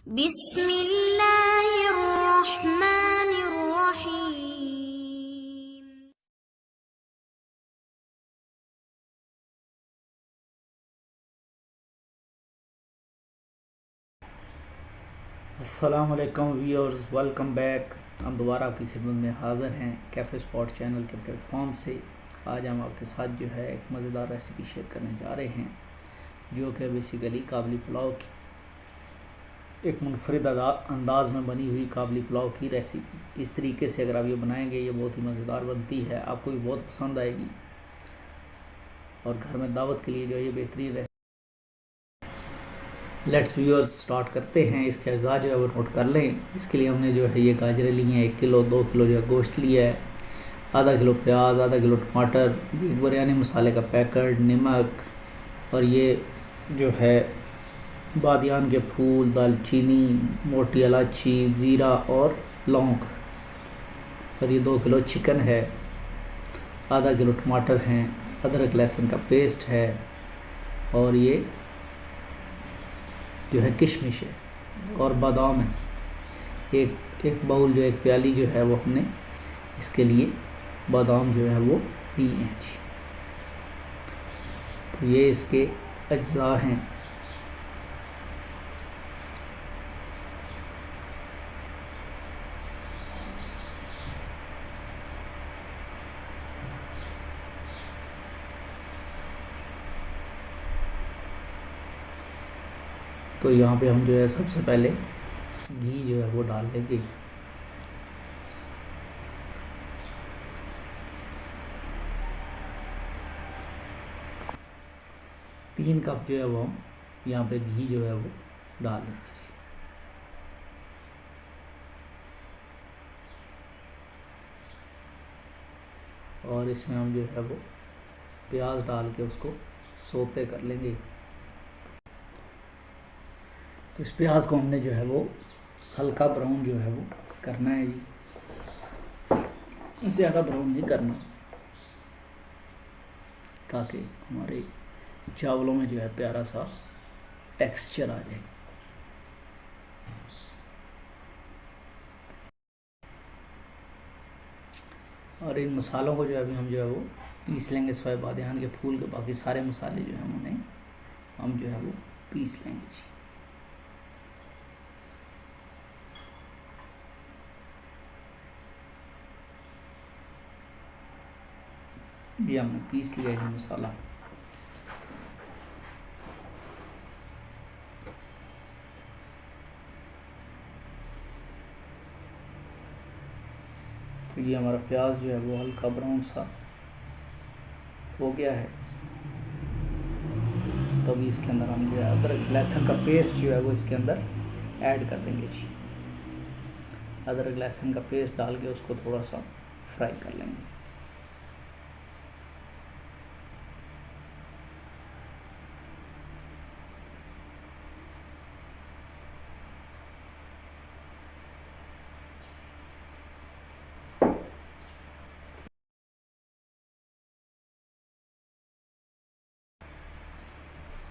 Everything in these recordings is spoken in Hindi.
बिस्मिल्लाहिर्रहमानिर्रहीम। अस्सलाम वालेकुम व्यूअर्स, वेलकम बैक। हम दोबारा आपकी खिदमत में हाज़िर हैं कैफ़े स्पॉट चैनल के प्लेटफॉर्म से। आज हम आपके साथ जो है एक मज़ेदार रेसिपी शेयर करने जा रहे हैं, जो कि बेसिकली काबली पुलाव की एक मुनफरिद अंदाज में बनी हुई काबली पुलाव की रेसिपी। इस तरीके से अगर आप ये बनाएंगे, ये बहुत ही मज़ेदार बनती है, आपको भी बहुत पसंद आएगी और घर में दावत के लिए जो है ये बेहतरीन रेसिपी। लेट्स व्यूअर्स स्टार्ट करते हैं। इसके अज़ा जो है वो नोट कर लें। इसके लिए हमने जो है ये गाजरें ली हैं, 1 किलो, 2 किलो जो है गोश्त लिया है, आधा किलो प्याज, आधा किलो टमाटर, ये बिरयानी मसाले का पैकेट, नमक, और ये जो है बादियान के फूल, दालचीनी, मोटी इलायची, ज़ीरा और लौंग, और ये 2 किलो चिकन है, आधा किलो टमाटर हैं, अदरक लहसुन का पेस्ट है, और ये जो है किशमिश है और बादाम है। एक बाउल जो एक प्याली जो है वो हमने इसके लिए बादाम जो है वो लिए हैं जी। तो ये इसके अज्जा हैं। तो यहाँ पे हम जो है सबसे पहले घी जो है वो डाल देंगे। तीन कप जो है वो हम यहाँ पे घी जो है वो डाल देंगे जी। और इसमें हम जो है वो प्याज डाल के उसको सोते कर लेंगे। तो इस प्याज को हमने जो है वो हल्का ब्राउन जो है वो करना है जी, ज़्यादा ब्राउन नहीं करना, ताकि हमारे चावलों में जो है प्यारा सा टेक्सचर आ जाए। और इन मसालों को जो है अभी हम जो है वो पीस लेंगे। सोए बादियान के फूल के बाकी सारे मसाले जो हैं उन्हें हम जो है वो पीस लेंगे जी। ये हमने पीस लिया है मसाला। तो ये हमारा प्याज जो है वो हल्का ब्राउन सा हो गया है। तो अभी इसके अंदर हम जो है अदरक लहसुन का पेस्ट जो है वो इसके अंदर ऐड कर देंगे जी। अदरक लहसुन का पेस्ट डाल के उसको थोड़ा सा फ्राई कर लेंगे।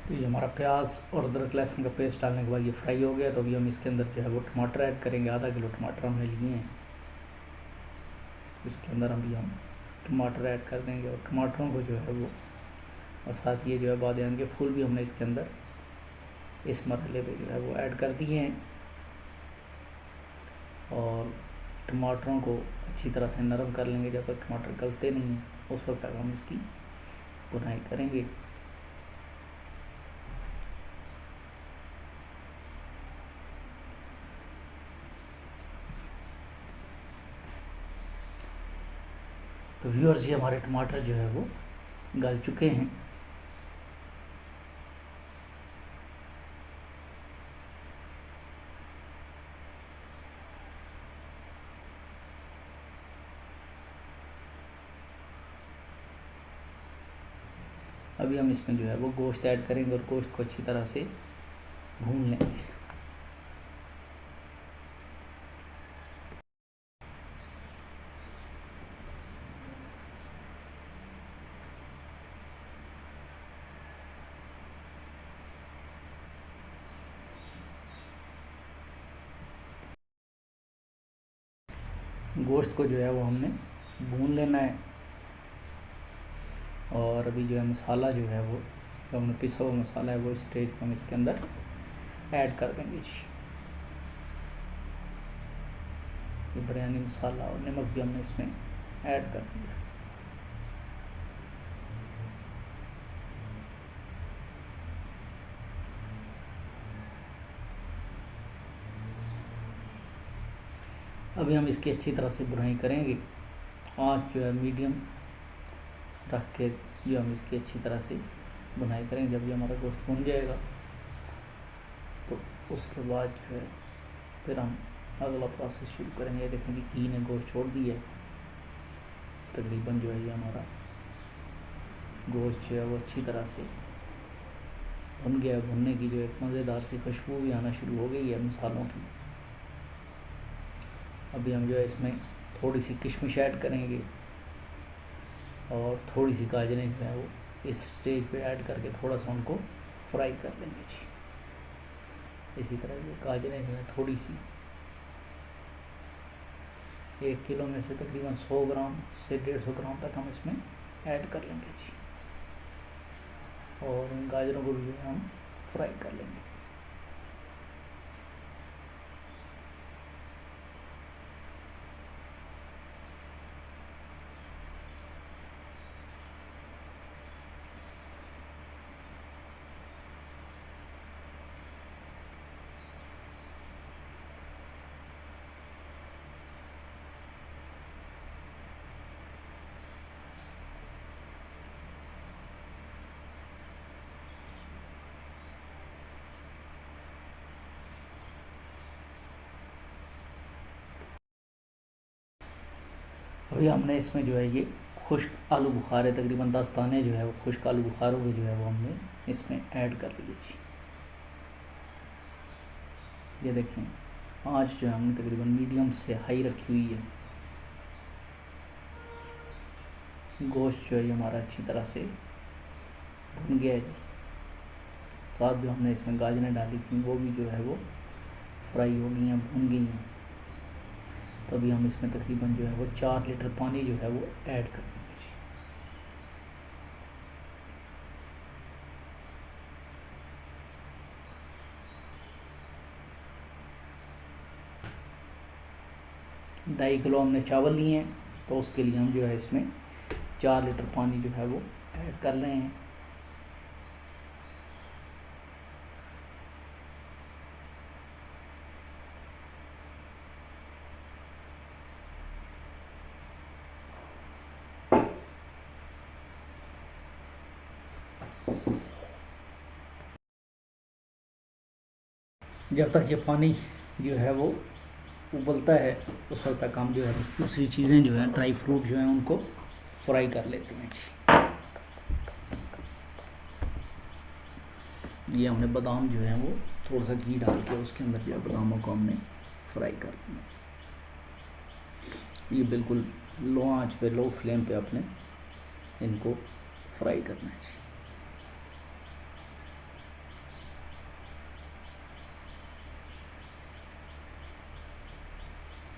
तो ये हमारा प्याज और अदरक लहसुन का पेस्ट डालने के बाद ये फ्राई हो गया। तो अभी हम इसके अंदर जो है वो टमाटर ऐड करेंगे। आधा किलो टमाटर हमने लिए हैं, इसके अंदर अभी हम टमाटर ऐड कर देंगे और टमाटरों को जो है वो, और साथ ये जो है बादियान के फूल भी हमने इसके अंदर इस मरहले पे जो है वो ऐड कर दिए हैं। और टमाटरों को अच्छी तरह से नरम कर लेंगे। जब तक टमाटर गलते नहीं हैं उस वक्त तक हम इसकी भुनाई करेंगे। तो व्यूअर्स, ये हमारे टमाटर जो है वो गल चुके हैं। अभी हम इसमें जो है वो गोश्त ऐड करेंगे और गोश्त को अच्छी तरह से भून लेंगे। गोश्त को जो है वो हमने भून लेना है। और अभी जो है मसाला जो है वो, जो हमने पिसा हुआ मसाला है, वो इस स्टेज पर हम इसके अंदर ऐड कर देंगे जी। ये बिरयानी मसाला और नमक भी हमने इसमें ऐड कर दिया। अभी हम इसकी अच्छी तरह से भुनाई करेंगे। आँच जो है मीडियम रख के जो हम इसकी अच्छी तरह से भुनाई करेंगे। जब ये हमारा गोश्त भुन जाएगा तो उसके बाद जो है फिर हम अगला प्रोसेस शुरू करेंगे। देखेंगे घी ने गोश्त छोड़ दिया है, तकरीबन जो है ये हमारा गोश्त जो है वो अच्छी तरह से भुन गया। भुनने की जो एक मज़ेदार सी खुशबू भी आना शुरू हो गई है मसालों की। अभी हम जो है इसमें थोड़ी सी किशमिश ऐड करेंगे और थोड़ी सी गाजरें जो है वो इस स्टेज पे ऐड करके थोड़ा सा उनको फ्राई कर लेंगे जी। इसी तरह ये गाजरें जो है थोड़ी सी, 1 किलो में से तकरीबन 100 ग्राम से 150 ग्राम तक हम इसमें ऐड कर लेंगे जी। और इन गाजरों को भी हम फ्राई कर लेंगे। अभी हमने इसमें जो है ये खुश्क आलू बुखारे तकरीबन 10 दाने जो है वो खुश्क आलू बुखारों के जो है वो हमने इसमें ऐड कर लिए जी। ये देखें आँच जो है हमने तकरीबन मीडियम से हाई रखी हुई है। गोश्त जो है ये हमारा अच्छी तरह से भुन गया है जी। साथ जो हमने इसमें गाजरें डाली थी वो भी जो है वो फ्राई हो गई हैं, भुन गई हैं। तो अभी हम इसमें तकरीबन जो है वो 4 लीटर पानी जो है वो ऐड कर देंगे जी। 2.5 किलो हमने चावल लिए हैं तो उसके लिए हम जो है इसमें 4 लीटर पानी जो है वो ऐड कर रहे हैं। जब तक ये पानी जो है वो उबलता है उस वक्त तक हम जो है दूसरी चीज़ें जो हैं ड्राई फ्रूट जो हैं उनको फ्राई कर लेते हैं जी। ये हमने बादाम जो है वो थोड़ा सा घी डाल के उसके अंदर जो है बादामों को हमने फ्राई कर देना। ये बिल्कुल लो आंच पे, लो फ्लेम पे अपने इनको फ्राई करना है जी।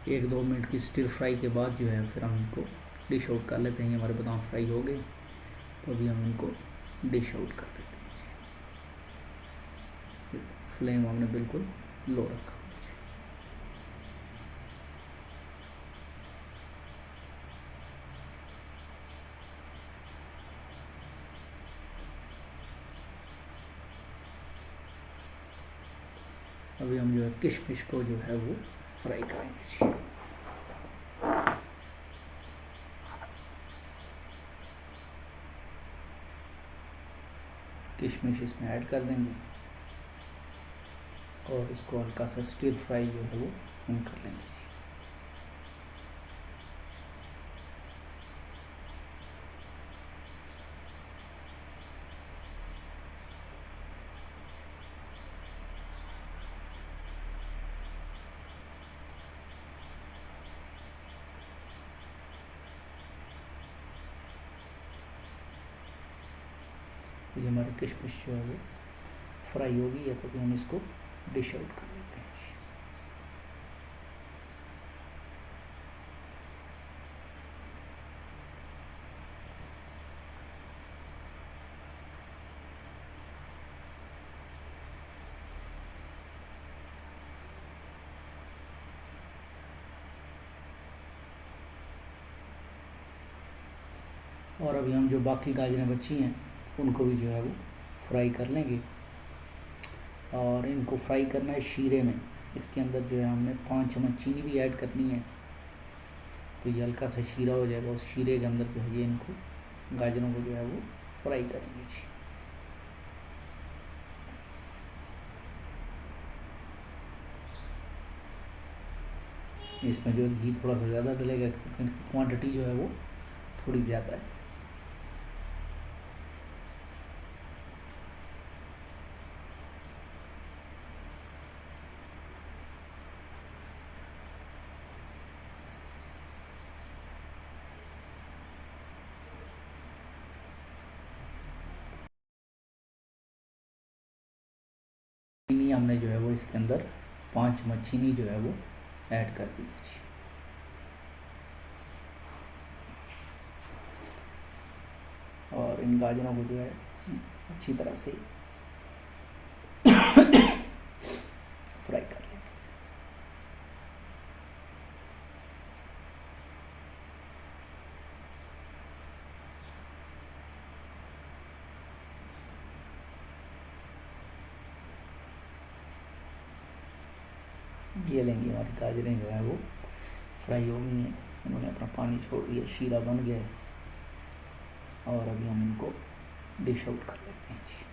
1-2 मिनट की स्टिर फ्राई के बाद जो है फिर हम इनको डिश आउट कर लेते हैं। हमारे बादाम फ्राई हो गए तो अभी हम इनको डिश आउट कर देते हैं। फ्लेम हमने बिल्कुल लो रखा। अभी हम जो है किशमिश को जो है वो फ्राई करेंगे जी। किशमिश इसमें ऐड कर देंगे और इसको हल्का सा स्टिर फ्राई जो है वो हम कर लेंगे जी। ये हमारी किशमिश जो है वो फ्राई हो गई है तो हम इसको डिश आउट कर लेते हैं जी। और अभी हम जो बाकी गाजरें बची हैं उनको भी जो है वो फ्राई कर लेंगे। और इनको फ्राई करना है शीरे में। इसके अंदर जो है हमने 5 चम्मच चीनी भी ऐड करनी है, तो ये हल्का सा शीरा हो जाएगा। उस शीरे के अंदर जो है ये इनको गाजरों को जो है वो फ्राई करेंगे जी। इसमें जो है घी थोड़ा सा ज़्यादा डलेगा क्योंकि क्वांटिटी जो है वो थोड़ी ज़्यादा है। चीनी हमने जो है वो इसके अंदर 5 चम्मच चीनी जो है वो ऐड कर दी है जी। और इन गाजरों को जो है अच्छी तरह से फ्राई कर लेंगे। ये लेंगे हमारी गाजरें जो है वो फ्राई हो गई हैं, उन्होंने अपना पानी छोड़ दिया, शीरा बन गया है। और अभी हम इनको डिश आउट कर लेते हैं जी।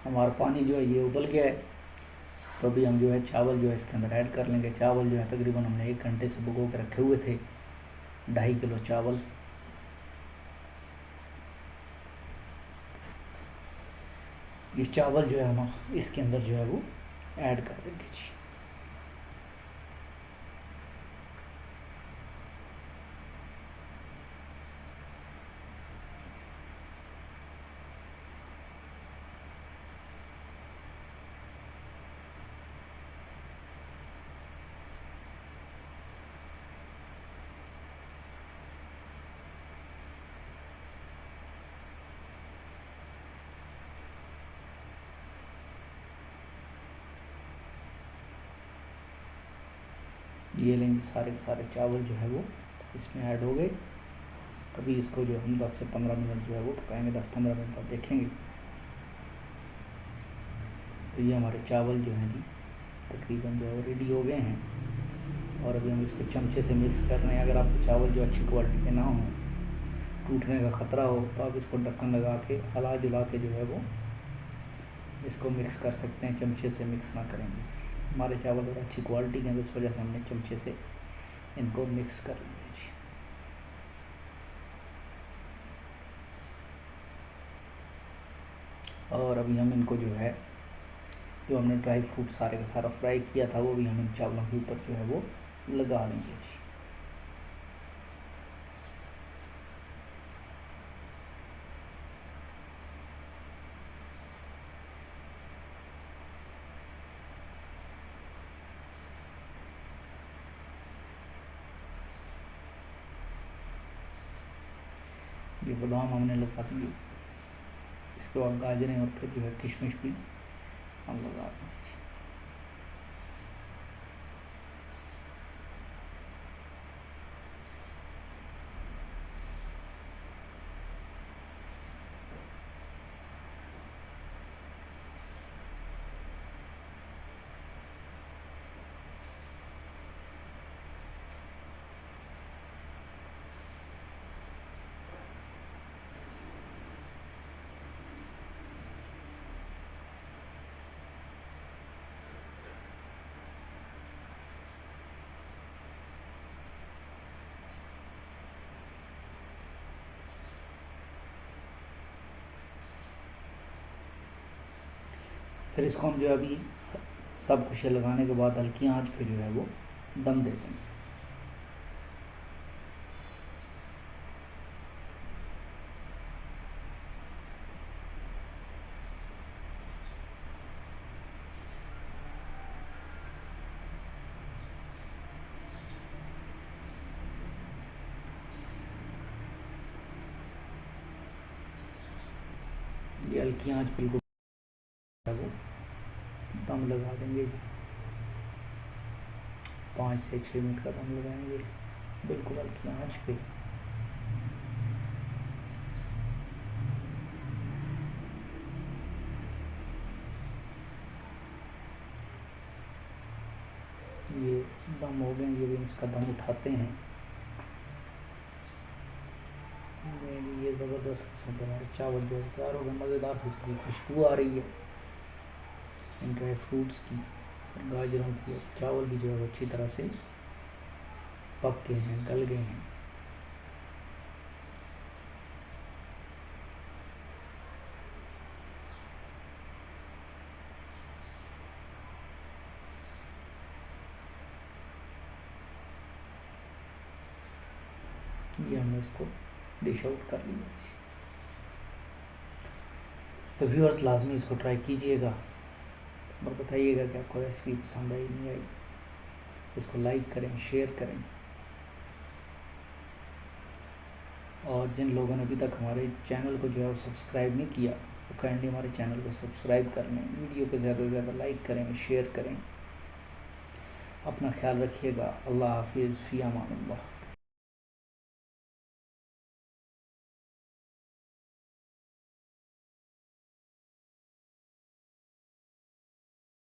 हमारा पानी जो है ये उबल गया है, तो अभी हम जो है चावल जो है इसके अंदर ऐड कर लेंगे। चावल जो है तकरीबन हमने 1 घंटे से भिगो के रखे हुए थे, 2.5 किलो चावल। ये चावल जो है हम इसके अंदर जो है वो ऐड कर देंगे जी। ये लेंगे सारे के सारे चावल जो है वो इसमें ऐड हो गए। अभी इसको जो हम 10 से 15 मिनट जो है वो पकाएंगे। 10-15 मिनट बाद देखेंगे। तो ये हमारे चावल जो हैं जी तकरीबन जो है वो रेडी हो गए हैं। और अभी हम इसको चमचे से मिक्स कर रहे हैं। अगर आपके चावल जो अच्छी क्वालिटी के ना हो, टूटने का ख़तरा हो, तो आप इसको ढक्कन लगा के हिला जुला के जो है वो इसको मिक्स कर सकते हैं। चमचे से मिक्स ना करेंगे। हमारे चावल और अच्छी क्वालिटी के हैं, तो इस वजह से हमने चमचे से इनको मिक्स कर लिया जी। और अभी हम इनको जो है जो हमने ड्राई फ्रूट सारे का सारा फ्राई किया था वो भी हम इन चावलों के ऊपर जो है वो लगा लेंगे जी। ये बादाम हमने लगा दिए, इसके बाद गाजरें और फिर जो है किशमिश भी हम लगा देंगे जी। फिर इसको हम जो है अभी सब कुछ लगाने के बाद हल्की आंच पे जो है वो दम दे देंगे। ये हल्की आंच बिल्कुल वो दम लगा देंगे जी, 5 से 6 मिनट का दम लगाएंगे बिल्कुल हल्की आंच पे। ये दम हो गए, ये इसका दम उठाते हैं। ये ज़बरदस्त किस्म के हमारे चावल जो है तैयार हो गए, मज़ेदार किस्म की खुशबू आ रही है इन ड्राई फ्रूट्स की, गाजरों की, और चावल भी जो है अच्छी तरह से पक गए हैं, गल गए हैं। ये हमने इसको डिश आउट कर लिया। तो व्यूअर्स लाजमी इसको ट्राई कीजिएगा और बताइएगा कि आपको रेसिपी पसंद आई नहीं आई। इसको लाइक करें, शेयर करें, और जिन लोगों ने अभी तक हमारे चैनल को जो है वो सब्सक्राइब नहीं किया वो काइंडली हमारे चैनल को सब्सक्राइब कर लें, वीडियो को ज़्यादा से ज़्यादा लाइक करें, शेयर करें। अपना ख्याल रखिएगा। अल्लाह हाफिज़, फ़ी अमान अल्लाह।